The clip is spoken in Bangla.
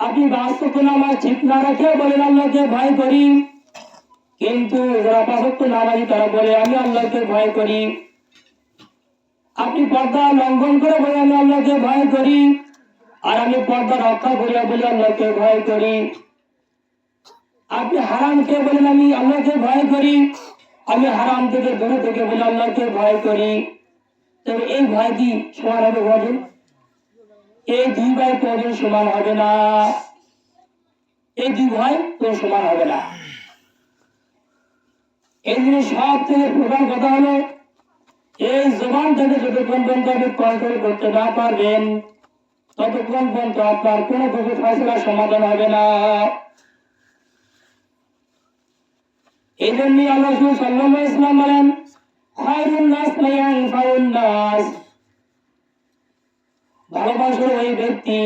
আপনি বাস্তব নামাজ ঠিক না রাখে বলেন আল্লাহকে ভয় করি, কিন্তু যারা পাঁচক্য নামাজি তারা বলে আমি আল্লাহকে ভয় করি। আপনি পর্দা লঙ্ঘন করে বলে আমি আল্লাহকে ভয় করি, আর আমি পর্দা রক্ষা করিয়া বলে আল্লাহকে ভয় করি। আপনি হারাম খেয়ে বলেন আমি আল্লাহকে ভয় করি, আমি হারাম থেকে দূরে থেকে বলে আল্লাহকে ভয় করি। তবে এই ভয় কি সমান হবে বলেন? এই দুই ভয় কোনদিন সমান হবে না, এই দুই ভয় তো সমান হবে না। এই জন্য সব থেকে প্রধান কথা হলো এই জবান থেকে যতক্ষণ পর্যন্ত আপনি কন্ট্রোল করতে না পারবেন ততক্ষণ পর্যন্ত আপনার কোনো কিছু ফয়সালার সমাধান হবে না। এই জন্যই আল্লাহ সাল্লাল্লাহু আলাইহি ওয়াসাল্লাম বলেন খায়রুন নাস মান ইয়ানফাউন নাস, ভালো মানুষ ওই ব্যক্তি